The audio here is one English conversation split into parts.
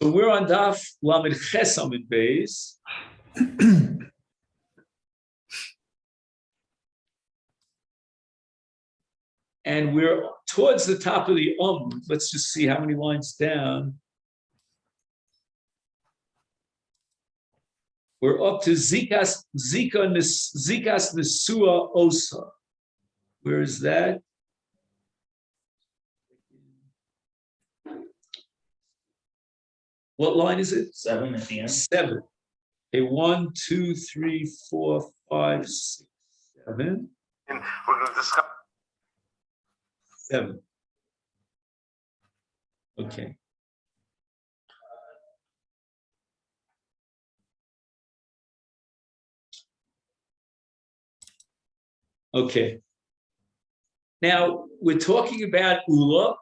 So we're on Daf Lamed Ches Amud Beis. And we're towards the top of the Let's just see how many lines down. We're up to Zikas Nesua Osa. Where is that? What line is it? 7 at the end. 7. Okay, 1, 2, 3, 4, 5, 6, 7. And we're going to discuss 7. Okay. Okay. Now we're talking about Ula,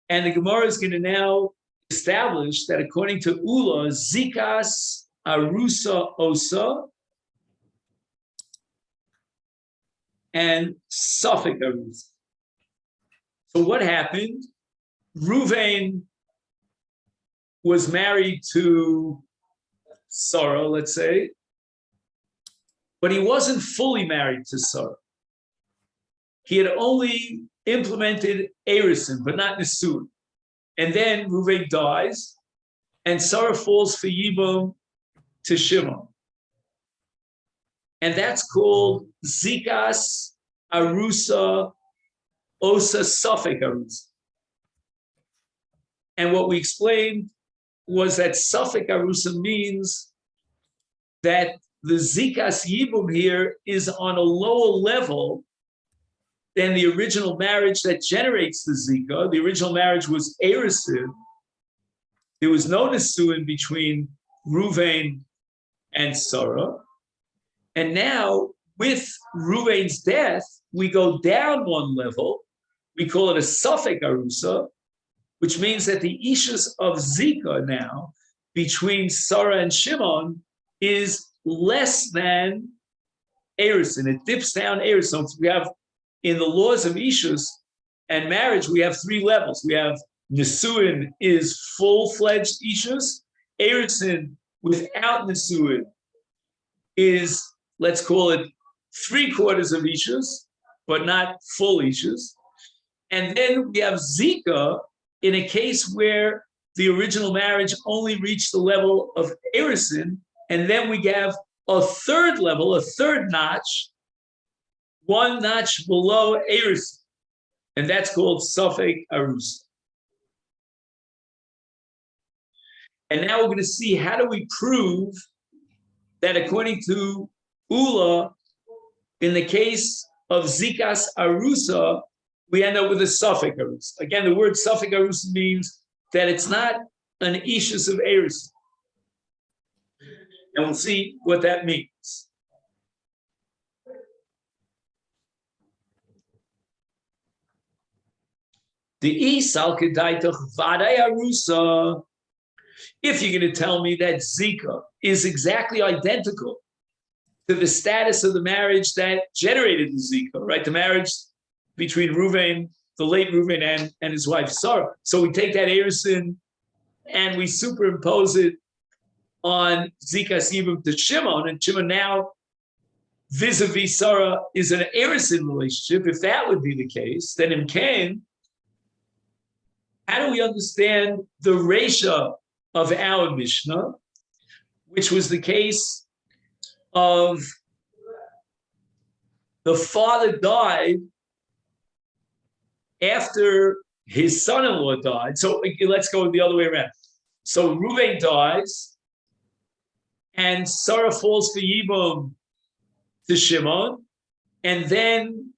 and the Gemara is going to now establish that according to Ula, Zikas Arusa Osa and Suffolk Arusa. So what happened? Ruvain was married to Sarah, let's say, but he wasn't fully married to Sarah. He had only implemented Erison, but not Nesuin. And then Ruvain dies, and Sarah falls for Yibam to Shimon. And that's called Zikas Arusa Osa Suffolk Arusa. And what we explained was that Suffolk Arusa means that the Zikas Yibum here is on a lower level than the original marriage that generates the Zika. The original marriage was Erison. There was no Nesuin between Ruvain and Sarah. And now, with Ruvain's death, we go down one level. We call it a Suffolk Arusa, which means that the Ishus of Zika now, between Sarah and Shimon, is less than Erison. It dips down Erison. So we have, in the laws of Ishus and marriage, we have 3 levels. We have Nesuin is full-fledged Ishus. Erison without Nesuin is, let's call it 3/4 of Ishus, but not full Ishus. And then we have Zika in a case where the original marriage only reached the level of Erison, and then we have a 3rd level, a 3rd notch, 1 notch below Erison, and that's called Suffolk Arusa. And now we're going to see, how do we prove that according to Ula, in the case of Zikas Arusa, we end up with a Suffolk Arusa. Again, the word Suffolk Arusa means that it's not an Ishus of Erison. And we'll see what that means. The Isal Kedaitach Vadai Arusa. If you're going to tell me that Zika is exactly identical to the status of the marriage that generated the Zika, right? The marriage between Ruvain, the late Ruvain, and his wife Sarah. So we take that Erison and we superimpose it on Zikas Yibum to Shimon, and Shimon now vis-a-vis Sarah is an Erison relationship. If that would be the case, then in Cain, how do we understand the Resha of our Mishnah, which was the case of the father died after his son-in-law died? So let's go the other way around. So Ruvain dies, and Sarah falls for Yibum to Shimon, and then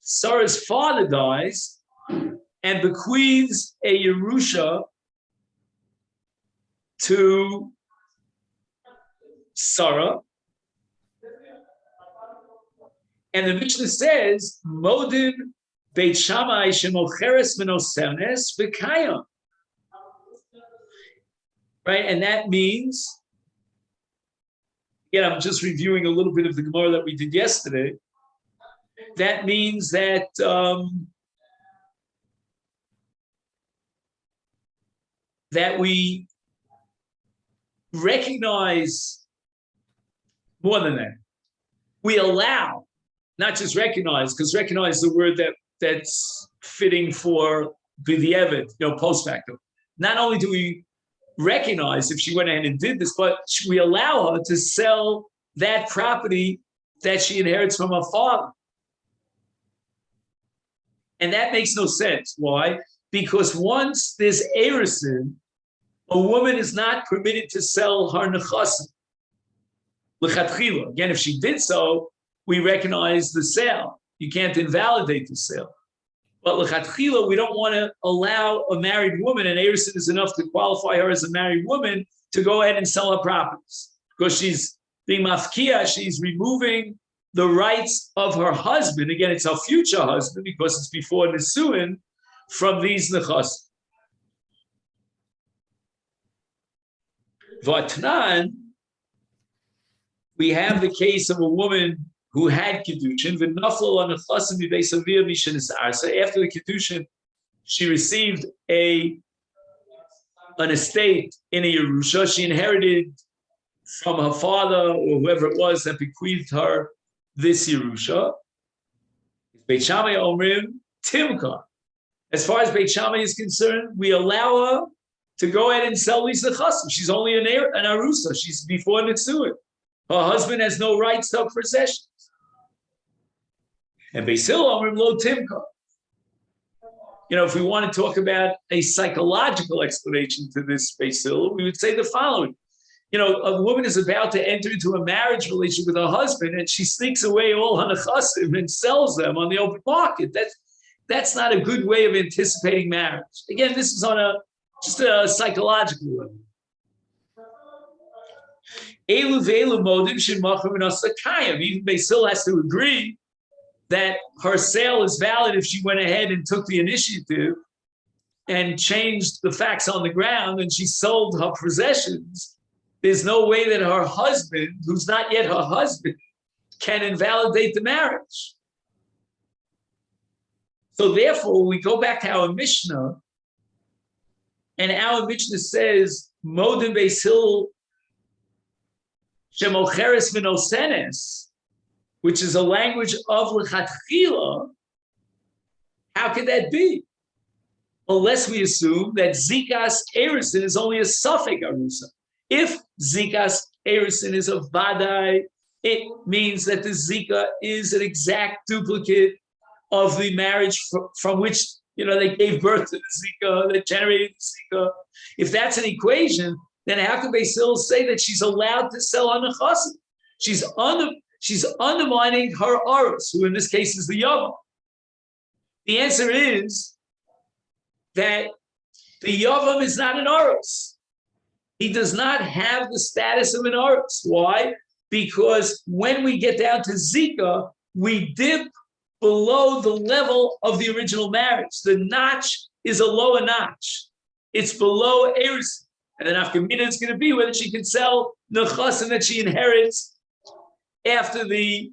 Sarah's father dies and bequeaths a Yerusha to Sarah. And the Mishnah says, Modin Beit Shammai shemocheres menosenes v'kayam. Right, and that means, again, I'm just reviewing a little bit of the Gemara that we did yesterday. That means that that we recognize more than that. We allow, not just recognize, because recognize is the word that's fitting for b'di'evet, post facto. Not only do we recognize if she went ahead and did this, but we allow her to sell that property that she inherits from her father. And that makes no sense. Why? Because once there's erusin, a woman is not permitted to sell her nechasim. L'chatchila. Again, if she did so, we recognize the sale. You can't invalidate the sale. But l'chatchila, we don't want to allow a married woman, and erusin is enough to qualify her as a married woman, to go ahead and sell her properties. Because she's being mafkia, she's removing the rights of her husband. Again, it's her future husband, because it's before Nisuin, from these nechas. Vatnan, we have the case of a woman who had Kiddushin. So after the Kiddushin, she received an estate in a Yerusha. She inherited from her father or whoever it was that bequeathed her this Yerusha. Beit Shammai Omrim Timka. As far as Beit Shammai is concerned, we allow her to go ahead and sell these nechasim. She's only an arusa. She's before Nitzuin. Her husband has no rights to her possessions. And Beis Hillel Omrim Lo Timka. If we want to talk about a psychological explanation to this Beis Hillel, we would say the following. A woman is about to enter into a marriage relationship with her husband, and she sneaks away all her nechasim and sells them on the open market. That's not a good way of anticipating marriage. Again, this is on just a psychological level. Even Beis Hillel has to agree that her sale is valid if she went ahead and took the initiative and changed the facts on the ground and she sold her possessions. There's no way that her husband, who's not yet her husband, can invalidate the marriage. So therefore, we go back to our Mishnah, and our Mishnah says, Modin Beis Hillel shemocheres v'nosenes, which is a language of lechatchila. How could that be? Unless we assume that zikas erusin is only a suffix arusa. If zikas erusin is a vadai, it means that the zika is an exact duplicate of the marriage from which they gave birth to the zika, that generated the zika. If that's an equation, then how can Beis Hillel say that she's allowed to sell her nechasim? She's undermining her aros, who in this case is the yavam. The answer is that the yavam is not an aros. He does not have the status of an aros. Why? Because when we get down to zika, we dip below the level of the original marriage. The notch is a lower notch. It's below erusin. And then Afkamina is going to be whether she can sell nechasim that she inherits after the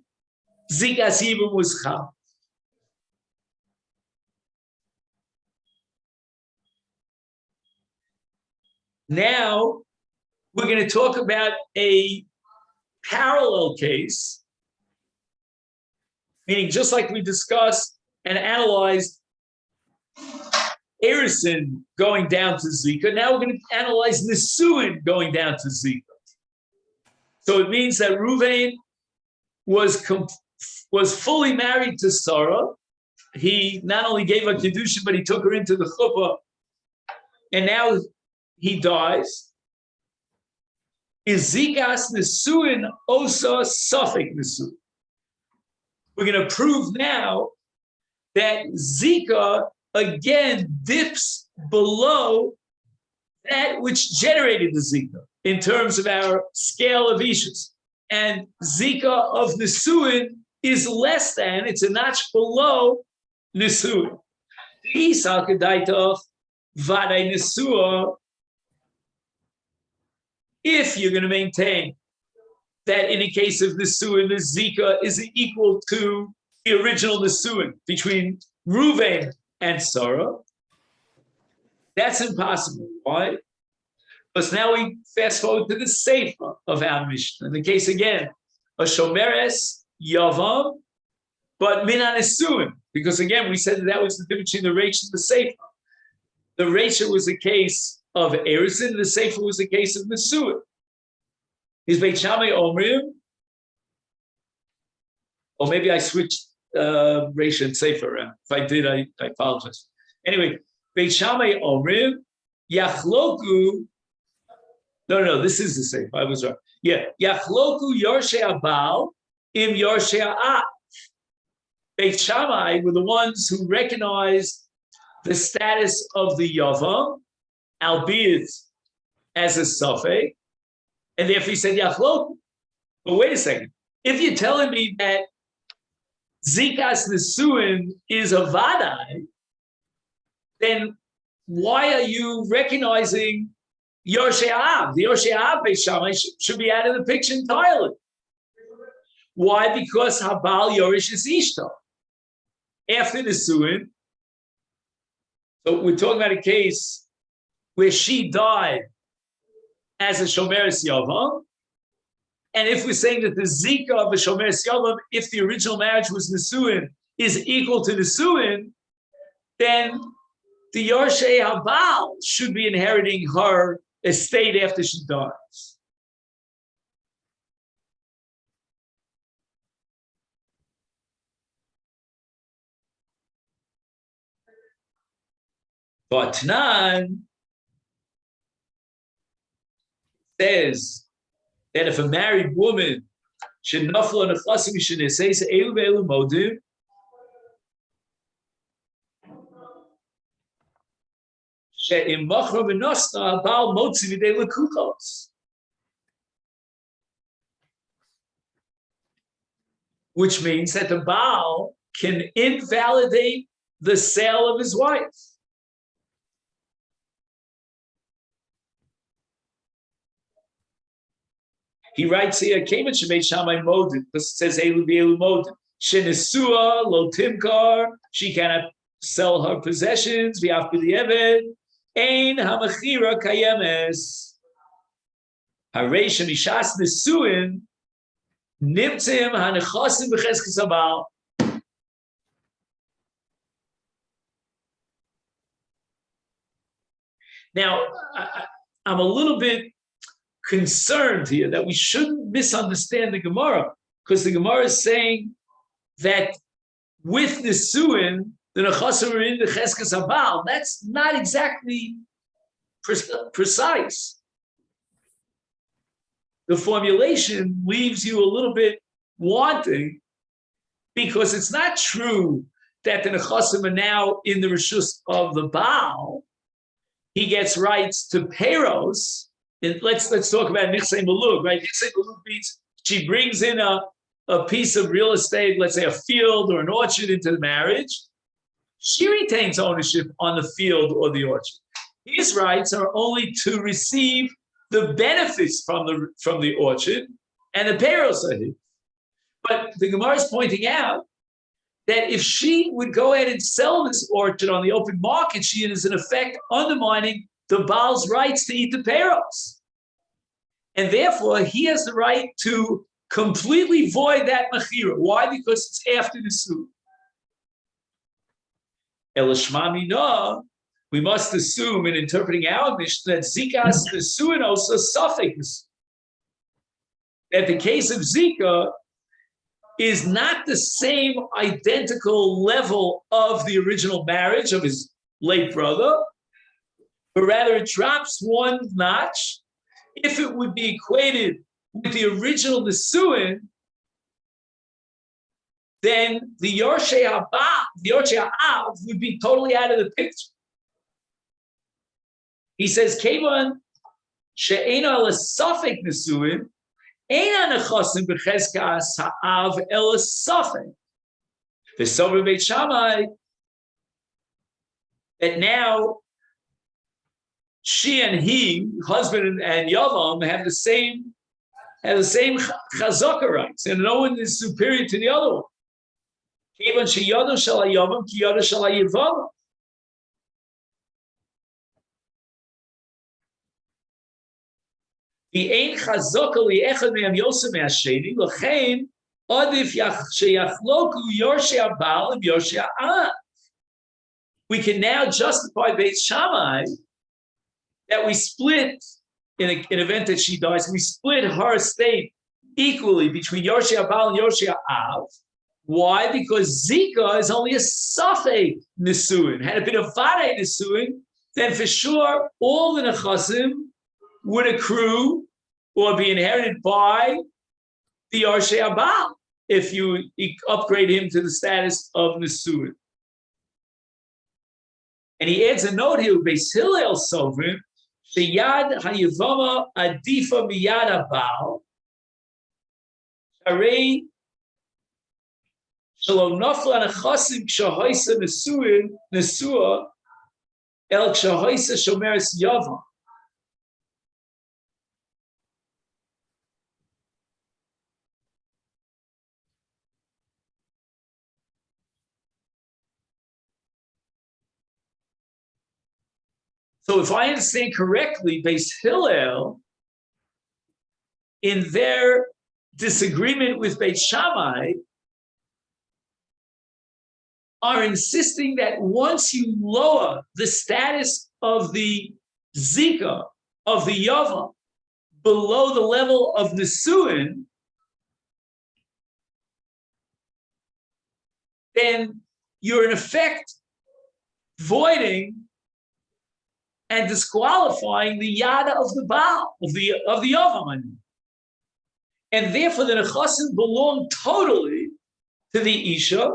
zikas yibum was chal. Now, we're going to talk about a parallel case, meaning just like we discussed and analyzed erusin going down to zika, now we're going to analyze nisuin going down to zika. So it means that Ruvain was fully married to Sarah. He not only gave her Kiddushin, but he took her into the chuppah, and now he dies. Is zikas nisuin osa suffix nisuin? We're going to prove now that zika again dips below that which generated the zika in terms of our scale of ishus. And zika of nisuin is less than, it's a notch below nisuin. If you're going to maintain that in the case of nisuin, the zika is equal to the original nisuin between Ruvain and Sarah, that's impossible. Why? Because now we fast forward to the Sefer of our Mishnah. In the case again, a Shomeres Yavam, but Minan Esuin. Because again, we said that was the difference between the Reish and the Sefer. The Reish was a case of Erizin, the Sefer was a case of Nesuin. Is Beit Shammai Omrim, or maybe I switched Reish and Sefer around. If I did, I apologize. Anyway, Beit Shammai Omrim, Yachloku. No, this is the Sefer. I was wrong. Yeah, Yachloku Yorshei Abal im Yorshei Av. Beit Shammai were the ones who recognized the status of the Yavam, albeit as a Safek, and therefore he said Yachloku. But wait a second. If you're telling me that Zikas Nesuin is a Vadai, then why are you recognizing Yorshei Av? The Yorshei Av Beit Shammai should be out of the picture entirely. Why? Because Habal Yorish is Ishto. After Nesuin, so we're talking about a case where she died as a Shomeres Yavam, and if we're saying that the Zika of a Shomeres Yavam, if the original marriage was Nesuin, is equal to Nesuin, then the Yorshei Habal should be inheriting her estate after she dies. But Tanan says that if a married woman should nafla on a chasim sheneseis elu ve'elu modim, she'im machra v'nosna bal motzi v'dei lekuchos, which means that the Baal can invalidate the sale of his wife. He writes here, Kemet Shemei Shammai Modin, because it says Elu V'Elu Modin. Shenesua lo timkar, she cannot sell her possessions, v'af b'di'eved, ein hamachira kayemes. Harei shemishas nesuin, nimtzim hanechasim b'cheskes habal. Now, I'm a little bit concerned here that we shouldn't misunderstand the Gemara, because the Gemara is saying that with the Suin, the Nechasim are in the Cheskes Habal. That's not exactly precise. The formulation leaves you a little bit wanting, because it's not true that the Nechasim are now in the Rishus of the Baal. He gets rights to Peros. Let's talk about Nichsei Malug, right? Nichsei Malug means she brings in a piece of real estate, let's say a field or an orchard, into the marriage. She retains ownership on the field or the orchard. His rights are only to receive the benefits from the orchard, and the Peros are his. But the Gemara is pointing out that if she would go ahead and sell this orchard on the open market, she is in effect undermining the Baal's rights to eat the Peros. And therefore, he has the right to completely void that mechira. Why? Because it's after the suit. Elishmami no, we must assume in interpreting our Mishnah that Zikas the suinos are suffix. That the case of Zika is not the same identical level of the original marriage of his late brother, but rather it drops one notch. If it would be equated with the original Nesuin, then the Yorshei Haba, the Yorshei Av, would be totally out of the picture. He says, Kevan she'ena l'safek Nesuin, eina nechasim b'cheskas ha'av el safek. The Sober Beit Shammai, that now she and he, husband and Yavam, have the same chazaka rights, and no one is superior to the other one. Kevan sheyado shel haYavam ki yado shel haYevavam. The ein chazaka li'echad me'am yosem me'asheni, l'chein adif sheyachloku yorshei ha'bal and yorshei ha'av. We can now justify Beit Shammai that we split, in an event that she dies, we split her estate equally between Yorshei ha'bal and Yorshei ha'av. Why? Because Zika is only a Safek Nisuin. Had it been a Vade Nisuin, then for sure all the Nechasim would accrue or be inherited by the Yorshei ha'bal if you upgrade him to the status of Nisuin. And he adds a note here, Beis Hillel Sovrim, Sheyad Hayevama Adifa Miyad Ha'bal, Sharei Shalom Nafla Nechasim Kshahoisa Nesua El Kshahoisa Shomeres Yavam. So if I understand correctly, Beis Hillel, in their disagreement with Beit Shammai, are insisting that once you lower the status of the Zika, of the Yavam, below the level of Nisuin, then you're in effect voiding and disqualifying the Yada of the Baal, of the Yavam. And therefore the Nechasim belong totally to the Isha.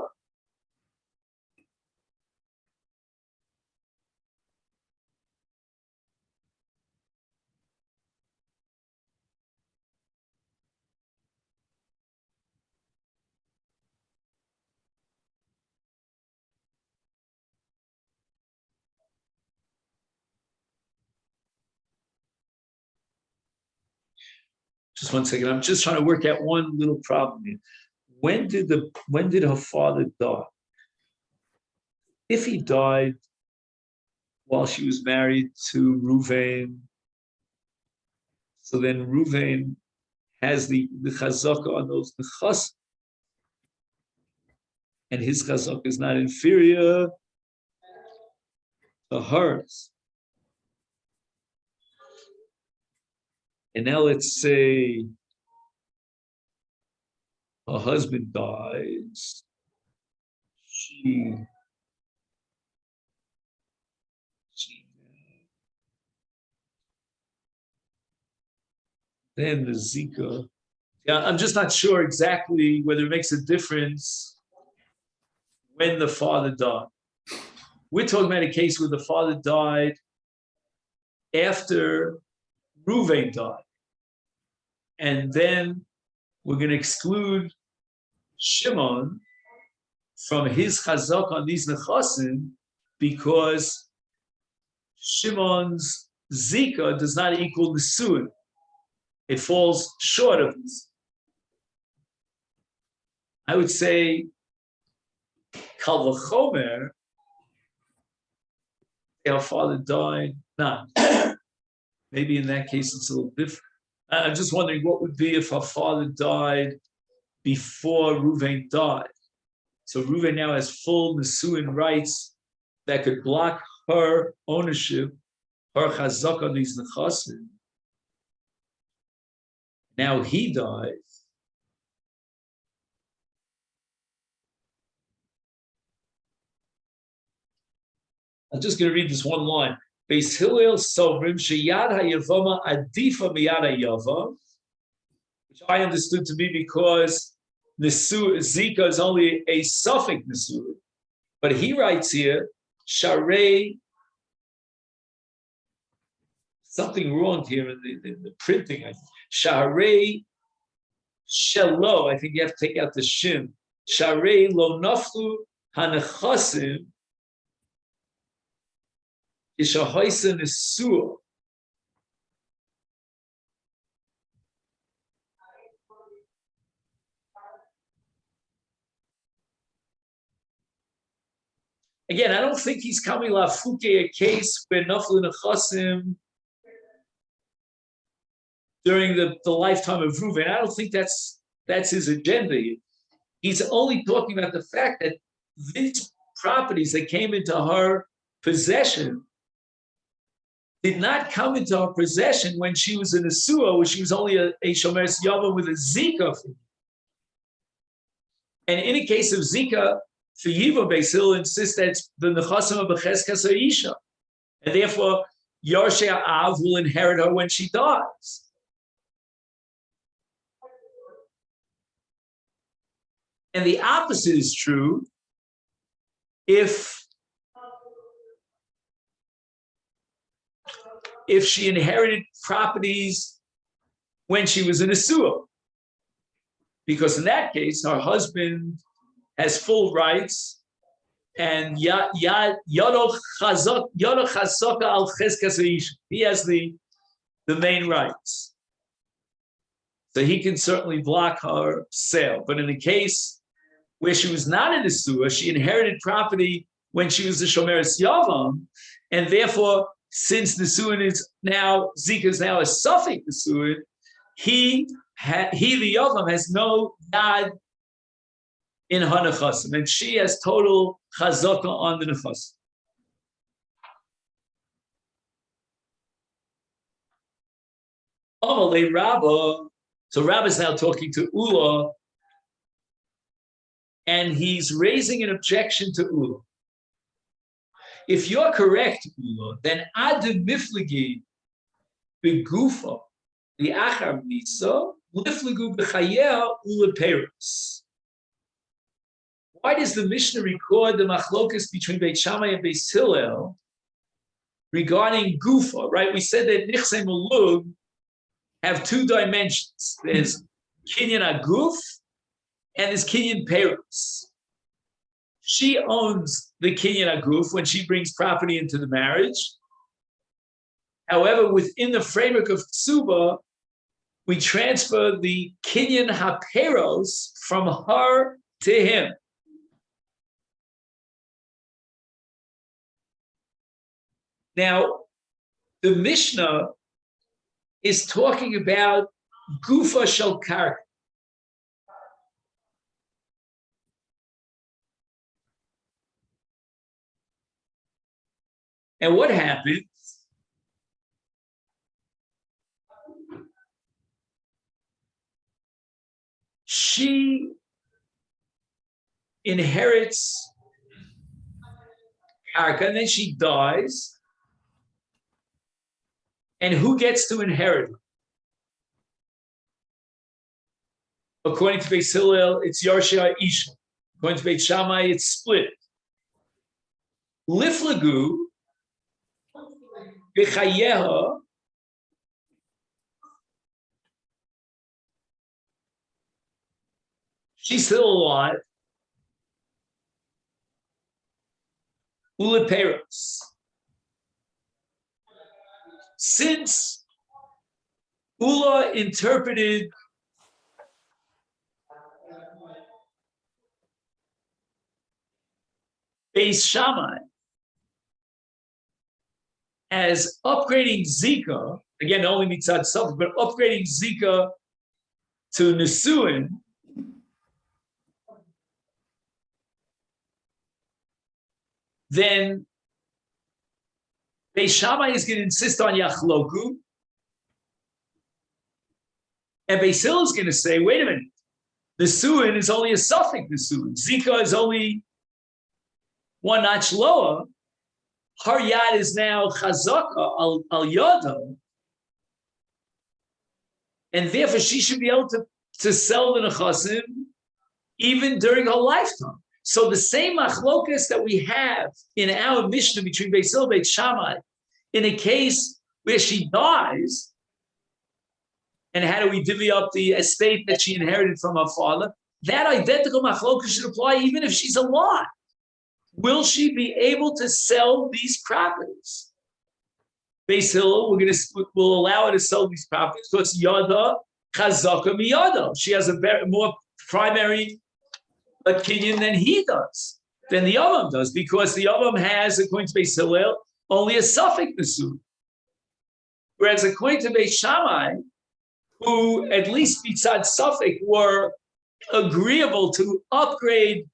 Just 1 second. I'm just trying to work out one little problem here. When did her father die? If he died while she was married to Ruvain, so then Ruvain has the chazaka on those nechas, and his chazaka is not inferior to hers. And now let's say her husband dies. Then the Zika. Yeah, I'm just not sure exactly whether it makes a difference when the father died. We're talking about a case where the father died after Ruvain died. And then we're going to exclude Shimon from his chazak on these nechasim because Shimon's Zika does not equal the Nisuin. It falls short of this. I would say Kal v'chomer, our father died. Nah, maybe in that case it's a little different. I'm just wondering what would be if her father died before Ruvain died. So Ruvain now has full Nisuin rights that could block her ownership, her chazak on these nechasim. Now he dies. I'm just going to read this one line. Beis Hillel Sovrim Sheyad HaYevama Adifa Miyad HaYavam, which I understood to be because Zika is only a suffix Nesu. But he writes here, Sharei, something wrong here in the printing. Sharei Shelo, I think you have to take out the Shin. Sharei Lo Naflu Hanechasim Ishahoisa Nesua. Again, I don't think he's coming lafuke a case where Naflu Nechasim during the lifetime of Reuven. I don't think that's his agenda. He's only talking about the fact that these properties that came into her possession did not come into her possession when she was in a Suah, where she was only a Shomeres Yavamot with a Zika. And in a case of Zika, for Yivamot, Beis Hillel insists that the Nechasim of Becheskas Isha, and therefore Yorshei Av will inherit her when she dies. And the opposite is true if she inherited properties when she was in a Suah. Because in that case, her husband has full rights, and he has the main rights. So he can certainly block her sale. But in the case where she was not in the Suah, she inherited property when she was a Shomeres Yavam, and therefore, since the Suin is now, Zika is now a suffix the Suin, he the Yavam has no yad in her nechasim, and she has total chazaka on the nechasim. Amalei Rabbah, so Rabbah is now talking to Ula, and he's raising an objection to Ula. If you're correct, Ula, then Adu Miflegi Begufa, the Achar Nisa, Liflegu Bechayeh Ula Peros. Why does the Mishnah record the machlokas between Beit Shammai and Beis Hillel regarding Gufa, right? We said that Nichsei Malug have two dimensions. There's Kinyan Aguf and there's Kinyan Peros. She owns the Kinyan Aguf when she brings property into the marriage. However, within the framework of Ksuba, we transfer the Kinyan HaPeros from her to him. Now, the Mishnah is talking about Gufa Shel Karka. And what happened? She inherits Karka, and then she dies. And who gets to inherit? According to Beis Hillel, it's Yarshei Isha. According to Beit Shammai, it's split. Liflagu b'chayeha she's still alive. Uleperos. Since Ula interpreted Beis Shammai as upgrading Zika, again, only mitzad self, but upgrading Zika to Nesuin, then Beis Shammai is going to insist on Yachloku, and Beis Hillel is going to say, wait a minute, Nesuin is only a suffix Nesuin. Zika is only one notch lower. Her yad is now chazaka al yado, and therefore she should be able to sell the nechasim even during her lifetime. So the same machlokas that we have in our Mishnah between Beis Hillel and Beit Shammai, in a case where she dies, and how do we divvy up the estate that she inherited from her father, that identical machlokas should apply even if she's alive. Will she be able to sell these properties? Beis Hillel, we'll allow her to sell these properties because yada chazaka miyada. She has a more primary kinyan than he does, than the Yavam does, because the Yavam has, according to Beis Hillel, only a suffix nesuin. Whereas according to Beis Shammai, who, at least Mitzad Suffolk, were agreeable to upgrade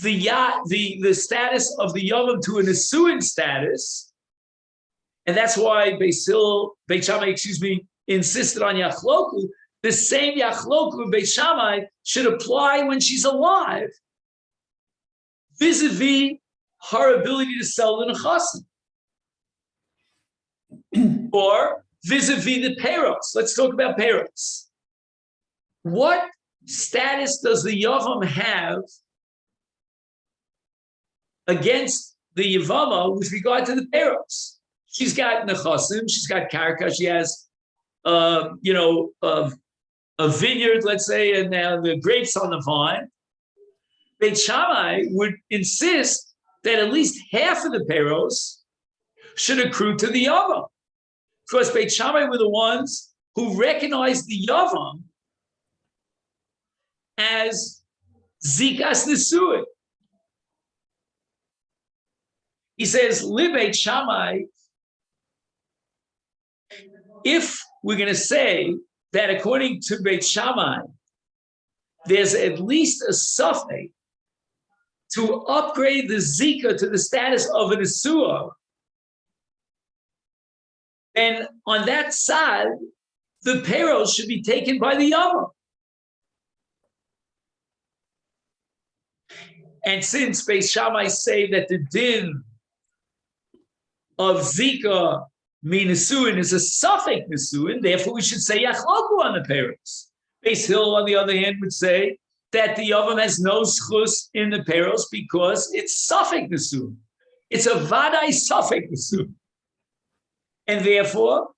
the status of the Yavam to a Nesuin status. And that's why Beit Shammai, insisted on Yachloku. The same Yachloku Beit Shammai should apply when she's alive, vis-a-vis her ability to sell the Nechasim. Or vis-a-vis the Peros. Let's talk about Peros. What status does the Yavam have against the Yevama with regard to the Peros? She's got Nechasim, she's got Karka, she has, a vineyard, let's say, and now the grapes on the vine. Beit Shammai would insist that at least half of the Peros should accrue to the Yavam. Because Beit Shammai were the ones who recognized the Yavam as Zikas Nesuin. He says, Li Beit Shammai, if we're going to say that according to Beit Shammai, there's at least a suffix to upgrade the Zika to the status of an Asua, then on that side, the Peros should be taken by the Yavam. And since Beit Shammai say that the din of Zika Nesuin is a suffix Nesuin, therefore we should say Yachloku on the Peros. Beis Hill, on the other hand, would say that the Yavam has no schus in the Peros because it's suffix Nesuin. It's a Vadai suffix Nesuin. And therefore,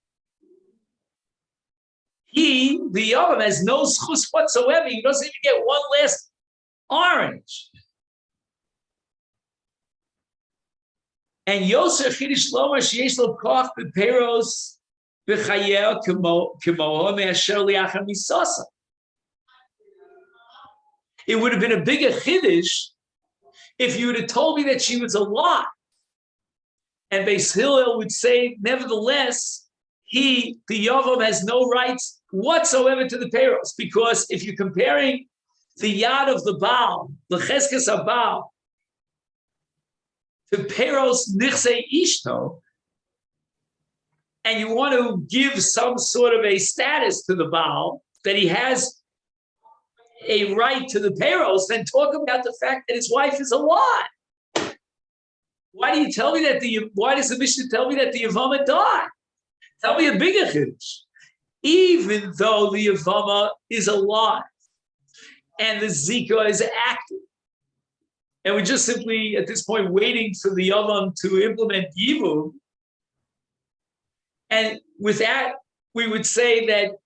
the Yavam has no schus whatsoever. He doesn't even get one last orange. And Yosef Chiddush Lomar sheyesh lo koch beperos b'chayeh k'moha me'asher li'achar misasa. It would have been a bigger chiddush if you would have told me that she was alive. And Beis Hillel would say, nevertheless, the Yavam has no rights whatsoever to the Peros, because if you're comparing the Yad of the Baal, the Cheskes HaBaal, to Peros Nichse Ishto, and you want to give some sort of a status to the Baal, that he has a right to the Peros, then talk about the fact that his wife is alive. Why do you tell me that why does the Mishnah tell me that the Yavama died? Tell me a bigger chiddush. Even though the Yavama is alive and the Zika is active, and we're just simply at this point waiting for the Yavam to implement Yibum, and with that we would say that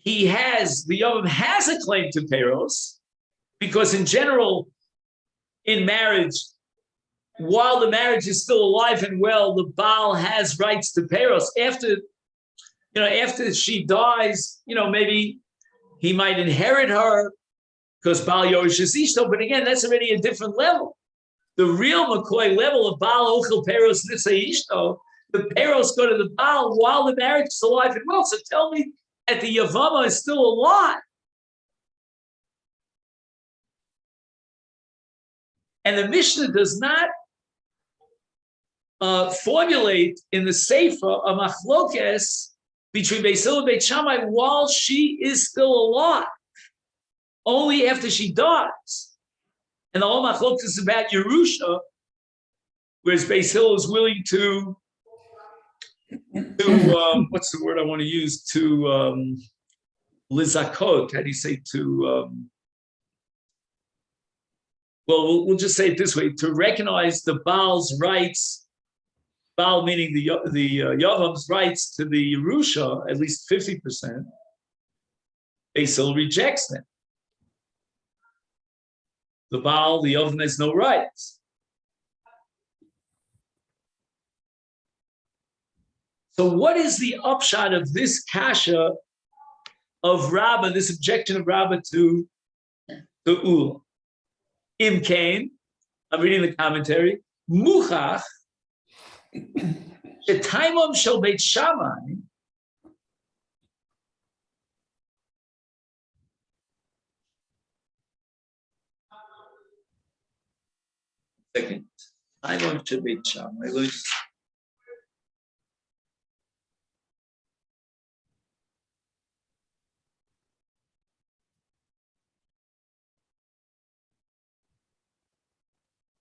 the Yavam has a claim to Peros, because in general, in marriage, while the marriage is still alive and well, the Baal has rights to Peros. After she dies, maybe he might inherit her because Baal Yorish is Ishto, but again, that's already a different level. The real McCoy level of Baal Ochel Peros Nitze Ishto, the Peros go to the Baal while the marriage is alive and well. So tell me that the Yavama is still alive. And the Mishnah does not formulate in the Sefer a machlokes between Beis Hillel and Beit Shammai while she is still alive, only after she dies. And the whole machlokes is about Yerusha, whereas Beis Hillel is willing to what's the word I want to use, to lizakot, how do you say, well, we'll just say it this way, to recognize the Baal's rights, Baal meaning the Yavam's rights to the Yerusha, at least 50%, Beis Hillel rejects them. The Baal, the Yavam has no rights. So what is the upshot of this kasha of Rabbah, this objection of Rabbah to Ula? Im Kain, I'm reading the commentary, Muchach, Shetaimom Shel Beit Shammai, Second. I learned to Beit Shammai.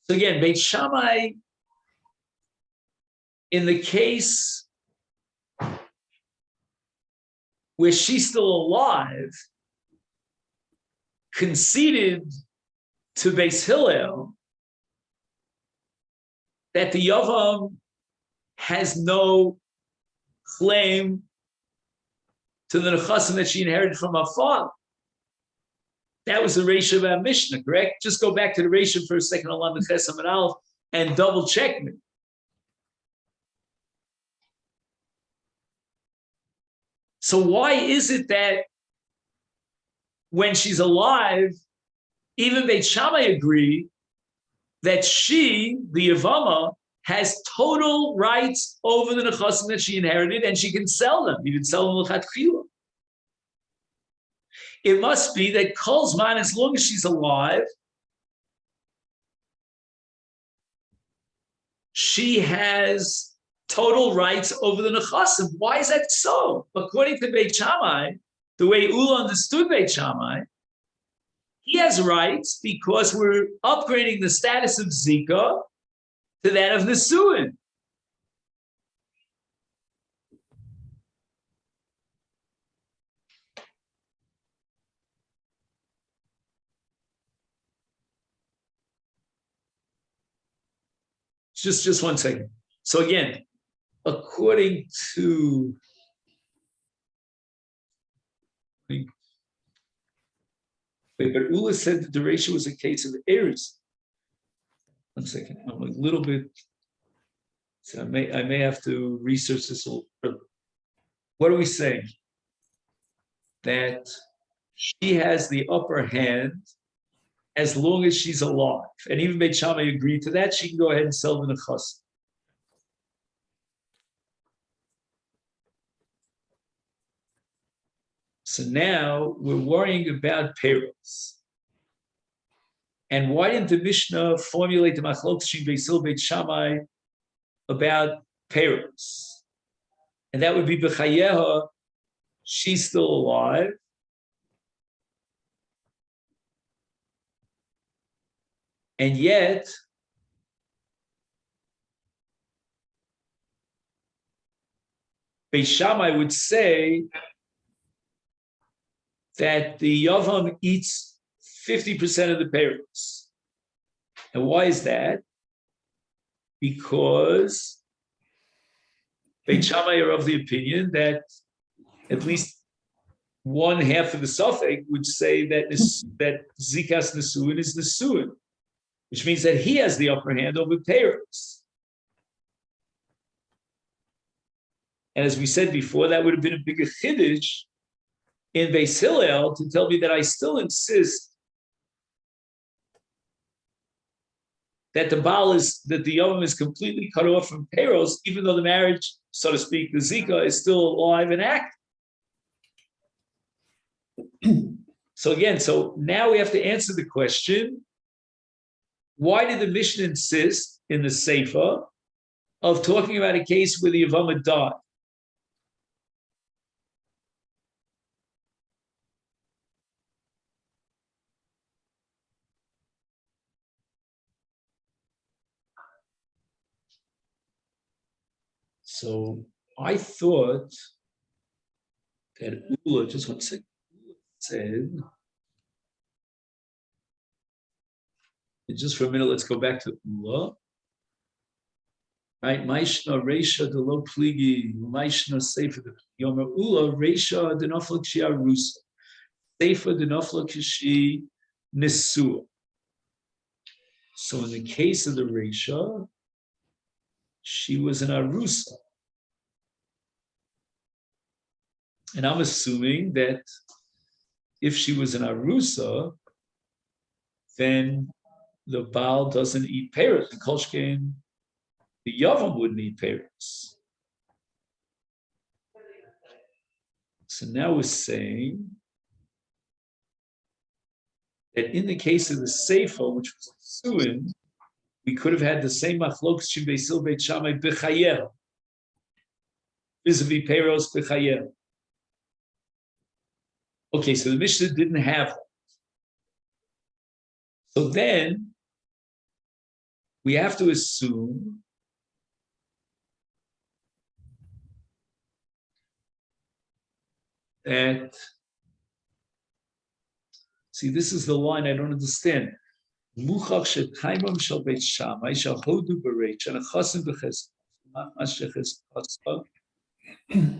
So again, Beit Shammai, in the case where she's still alive, conceded to Beis Hillel that the Yavam has no claim to the Nechasim that she inherited from her father. That was the Reisha of our Mishnah, correct? Just go back to the Reisha for a second, Alam Chesam and Aleph, and double check me. So why is it that when she's alive, even Beit Shammai agree that she, the Yevama, has total rights over the Nechasim that she inherited, and she can sell them. You can sell them l'chatchila. It must be that Kol Zman, as long as she's alive, she has total rights over the Nechasim. Why is that so? According to Beit Shammai, the way Ula understood Beit Shammai, he has rights because we're upgrading the status of Zika to that of Nesuin. Just 1 second. So again, according to but Ula said that the ratio was a case of errors. 1 second. I'm a little bit. So I may have to research this a little further. What are we saying? That she has the upper hand as long as she's alive. And even Beit Shammai agreed to that. She can go ahead and sell the Nechasim. So now we're worrying about payrolls. And why didn't the Mishnah formulate the Machlok Shin Beisil Beit Shammai about payrolls? And that would be B'chayeha, she's still alive. And yet, Beit Shammai would say that the Yavam eats 50% of the payrolls. And why is that? Because Beit Shammai are of the opinion that at least 1/2 of the suffix would say that Zikas Nesuin is Nesuin, which means that he has the upper hand over payrolls. And as we said before, that would have been a bigger chiddush in Beis Hillel to tell me that I still insist that the Yavam is completely cut off from payrolls, even though the marriage, so to speak, the Zika is still alive and active. So now we have to answer the question, why did the Mishnah insist in the Seifa of talking about a case where the Yevama died? So I thought that Ula, just 1 second, said, just for a minute, let's go back to Ula. Right, Maishna Reisha de lo pligi, Maishna Sefer de Yomer Ula Reisha de nofla k'shi arusa, Sefer de nofla k'shi nesua. So in the case of the Reisha, she was an arusa, and I'm assuming that if she was an arusa, then the Baal doesn't eat pears, and Kolshkin, the Yavam wouldn't eat pears. So now we're saying that in the case of the Seifa, which was Suin, we could have had the same machlokas shem beisil beit Shammai b'chayel, vis-a-vis peiros b'chayel. Okay, so the Mishnah didn't have that. So then we have to assume that, see, this is the line I don't understand. Muchach shetaimam shel beit Shammai shel hodu b'reish and achasim b'chesed ma'asheches paspa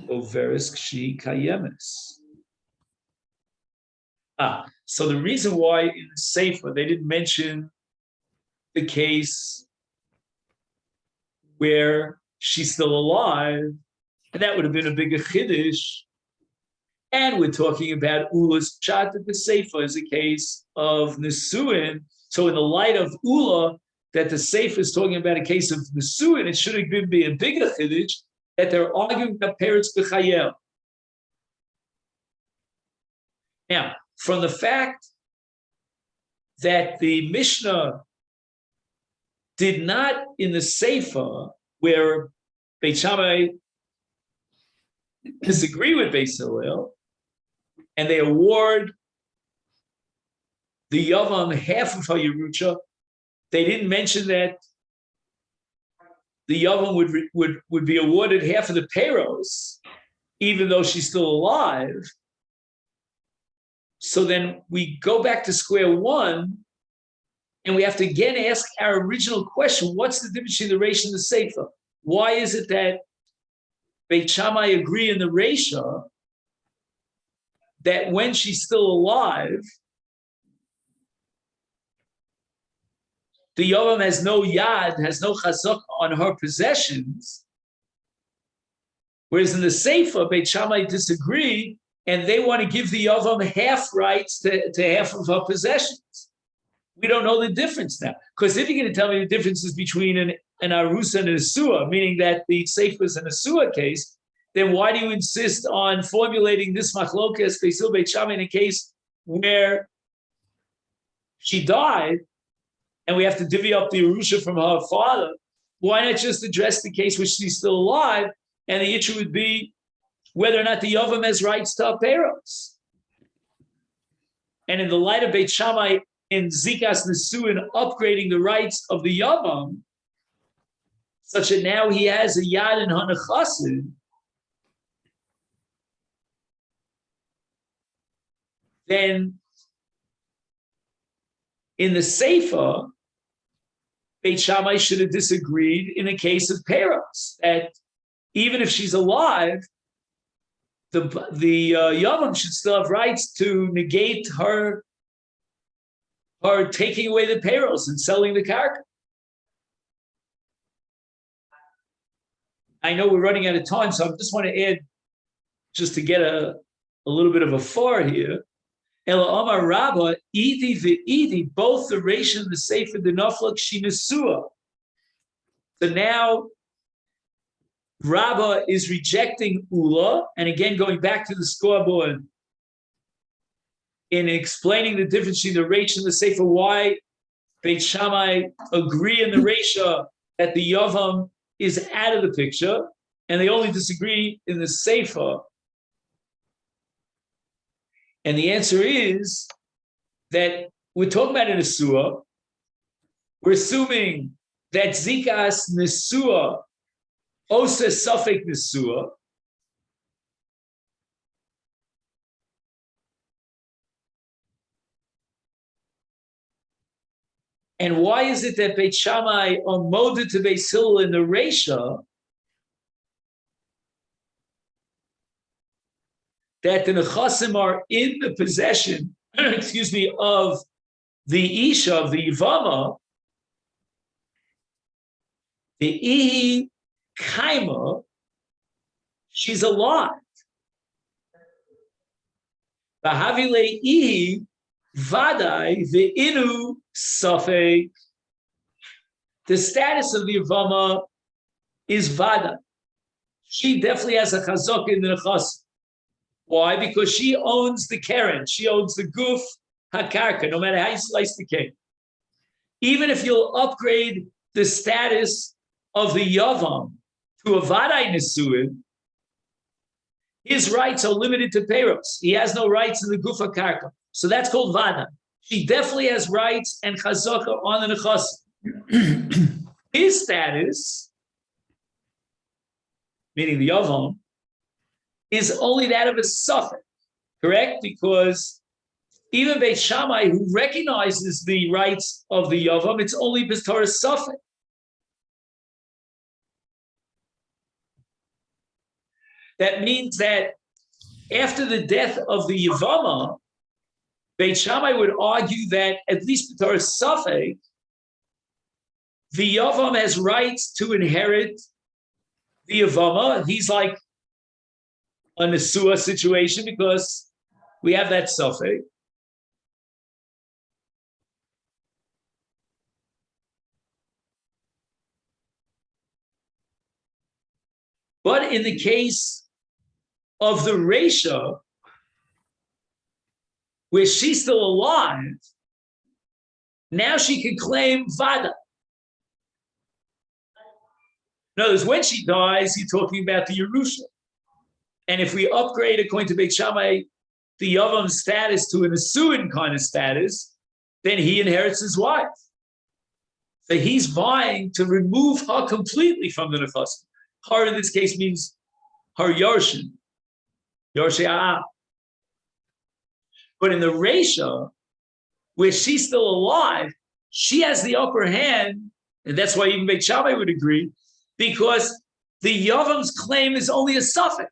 overis k'shi kayemes. So the reason why in the Sefer they didn't mention the case where she's still alive, and that would have been a bigger chiddush. And we're talking about Ula's pshat at the Sefer is a case of Nesuin. So in the light of Ula, that the Sefer is talking about a case of Nesuin, it should have been a bigger chiddush that they're arguing about parents b'chayel. Now, from the fact that the Mishnah did not in the Sefer, where Beit Shammai disagree with Beis Hillel, and they award the Yavam half of her Yerusha, they didn't mention that the Yavam would be awarded half of the Peiros, even though she's still alive. So then we go back to square one, and we have to again ask our original question: what's the difference between the Reisha and the Sefer? Why is it that Beit Shammai agree in the Reisha that when she's still alive, the Yavam has no yad, has no chazak on her possessions, whereas in the Sefer, Beit Shammai disagree, and they want to give the Yavam half rights to half of her possessions. We don't know the difference now. Because if you're going to tell me the differences between an Arusa and an Asua, meaning that the Sefer is an Asua case, then why do you insist on formulating this machlokas Beisil Beit Shammai in a case where she died and we have to divvy up the Arusha from her father? Why not just address the case which she's still alive, and the issue would be whether or not the Yavam has rights to Aperos? And in the light of Beit Shammai in Zikas Nesuin upgrading the rights of the Yavam, such that now he has a Yad in Hanachasid, then in the Sefer, Beit Shammai should have disagreed in a case of Peros, that even if she's alive, the Yavam should still have rights to negate her taking away the Peros and selling the karka. I know we're running out of time, so I just want to add, just to get a little bit of a far here. Ela Omar Rabba, Idi ve'idi, both the Reisha and the Sefer, the Naflak Shinasua. So now Rabba is rejecting Ula, and again going back to the scoreboard in explaining the difference between the Reisha and the Sefer, why Beit Shammai agree in the Reisha that the Yavam is out of the picture, and they only disagree in the Sefer. And the answer is that we're talking about an Asua. We're assuming that Zikas Nesua, Osa Safek Nesua, and why is it that Beit Shammai are molded to Beis Hillel in the Reisha that the Nechasim are in the possession, of the Isha, of the Yevama, the Ihi Kaima, she's alive. Bahavile Ihi Vadai the Inu Safek. The status of the Yevama is Vadai. She definitely has a chazak in the Nechasim. Why? Because she owns the keren. She owns the guf hakarka, no matter how you slice the cake. Even if you'll upgrade the status of the Yavam to a Vadai Nesuin, his rights are limited to Peros. He has no rights in the Gufa Karka. So that's called Vada. She definitely has rights and Chazaka on the Nechas. His status, meaning the Yavam, is only that of a Suffolk, correct? Because even Beit Shammai, who recognizes the rights of the Yavam, it's only B'Torah Suffolk. That means that after the death of the Yavama, Beit Shammai would argue that at least B'Torah Suffolk, the Yavam has rights to inherit the Yavama. He's like a Nesua situation because we have that Suffolk. But in the case of the Resha, where she's still alive, now she can claim Vada. In other words, when she dies, you're talking about the Yerusha. And if we upgrade, according to Beit Shammai, the Yavam status to an Asuin kind of status, then he inherits his wife. So he's vying to remove her completely from the Nechasim. Her in this case means her Yorshin. Yorshia. But in the Resha, where she's still alive, she has the upper hand, and that's why even Beit Shammai would agree, because the Yavam's claim is only a suffix.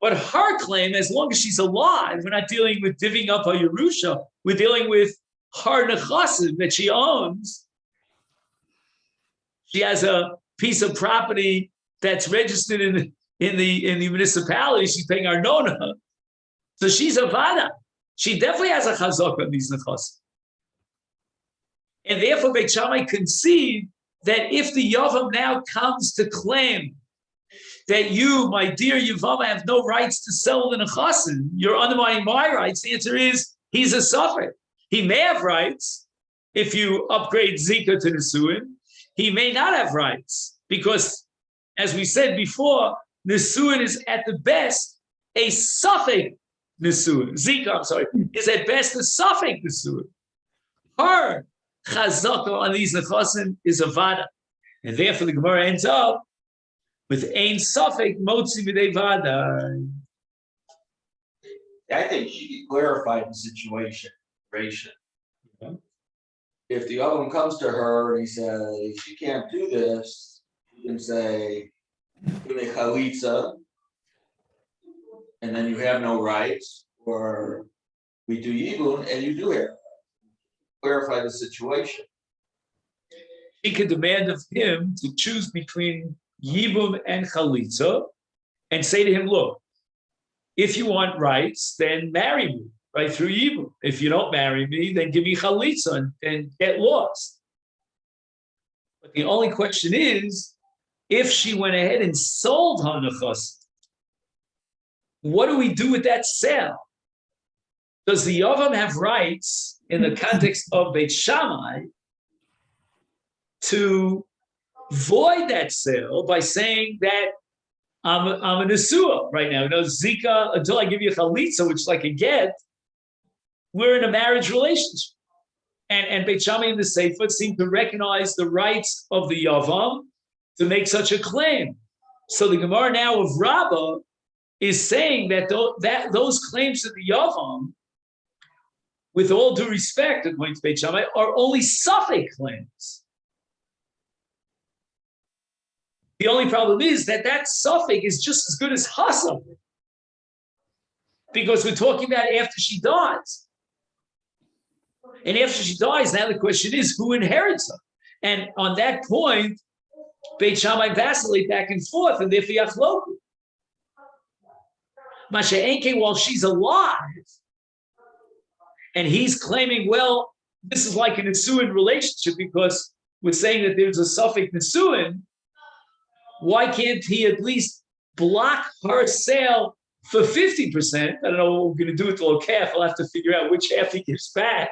But her claim, as long as she's alive, we're not dealing with divvying up her Yerusha, we're dealing with her Nechasim that she owns. She has a piece of property that's registered in the municipality. She's paying Arnona. So she's a Vada. She definitely has a Chazak on these Nechasim. And therefore, Beit Shammai concede that if the Yavam now comes to claim that you, my dear Yavama, have no rights to sell the Nechasim, you're undermining my rights, the answer is he's a sufferer. He may have rights if you upgrade Zika to Nesuin. He may not have rights because, as we said before, Nesuin is at the best a suffix Nesuin. Zika, I'm sorry, is at best a suffix Nesuin. Her chazaka on these Nechasim is a Vada. And therefore the Gemara ends up with ein suffix motzi b'dei Vada. I think she clarified the situation. Yeah. If the other one comes to her and he says she can't do this, you can say chalitza, and then you have no rights, or we do yibun and you do have. Clarify the situation. He could demand of him to choose between Yibum and Chalitza and say to him, look, if you want rights, then marry me, right, through Yibum. If you don't marry me, then give me Chalitza and get lost. But the only question is, if she went ahead and sold Hanachas, what do we do with that sale? Does the Yavam have rights in the context of Beit Shammai to void that sale by saying that I'm a Nesua right now? No Zika, until I give you a Chalitza, which is like a get, we're in a marriage relationship. And Beit Shammai and the Sefer seem to recognize the rights of the Yavam to make such a claim. So the Gemara now of Rabbah is saying that those claims to the Yavam, with all due respect, according to Beit Shammai, are only suffix claims. The only problem is that suffix is just as good as her suffix, because we're talking about after she dies. And after she dies, now the question is, who inherits her? And on that point, Beit Shammai vacillate back and forth, and therefore yachloku. Masha'enke, while she's alive, and he's claiming, well, this is like a Nesuin relationship because we're saying that there's a suffix Nesuin. Why can't he at least block her sale for 50%? I don't know what we're going to do with the lokaf. I'll have to figure out which half he gives back.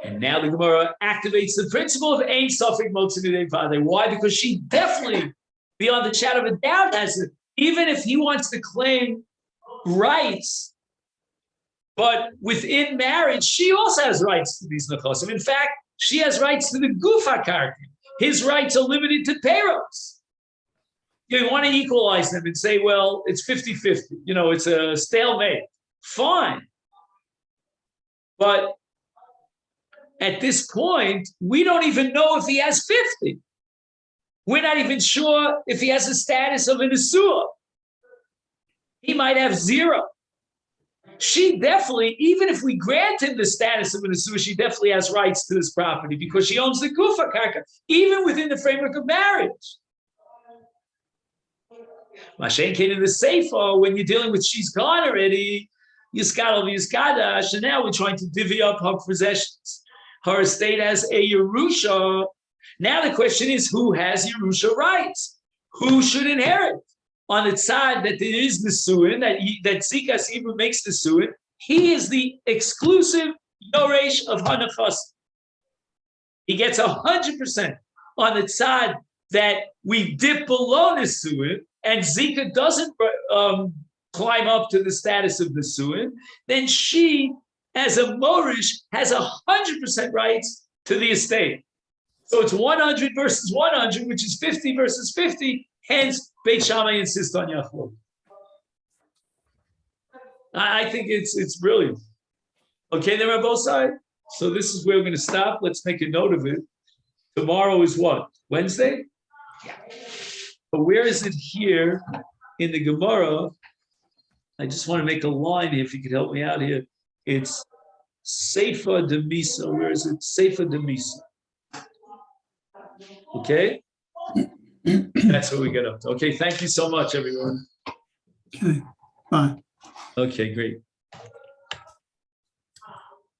And now the Gemara activates the principle of Ein Safek Motzi Nidei Vade. Why? Because she definitely, beyond the shadow of a doubt, has it. Even if he wants to claim rights, but within marriage, she also has rights to these nechosim. In fact, she has rights to the gufa karka. His rights are limited to payros. You want to equalize them and say, well, it's 50-50. It's a stalemate. Fine. But at this point, we don't even know if he has 50. We're not even sure if he has the status of an Asua. He might have 0. She definitely, even if we grant him the status of an Asua, she definitely has rights to this property because she owns the Gufa Karka, even within the framework of marriage. Mashen came in the Sefer, when you're dealing with she's gone already, Yiskadal v'Yiskadash, and now we're trying to divvy up her possessions. Her estate has a Yerusha. Now the question is, who has Yerusha rights? Who should inherit? On the side that there is Nesuin, that Zikas Ibn makes Nesuin, he is the exclusive Yoresh of Hanachas. He gets 100%. On the side that we dip below Nesuin, and Zika doesn't climb up to the status of Nesuin, then she, as a Morish, has 100% rights to the estate. So it's 100 versus 100, which is 50 versus 50. Hence, Beit Shammai insists on Yachol. I think it's brilliant. Okay, there are both sides. So this is where we're going to stop. Let's make a note of it. Tomorrow is what? Wednesday? Yeah. But where is it here in the Gemara? I just want to make a line here, if you could help me out here. It's Sefer de Misa. Where is it? Sefer de Misa. Okay? That's what we get up to. Okay, thank you so much, everyone. Okay, bye. Okay, great.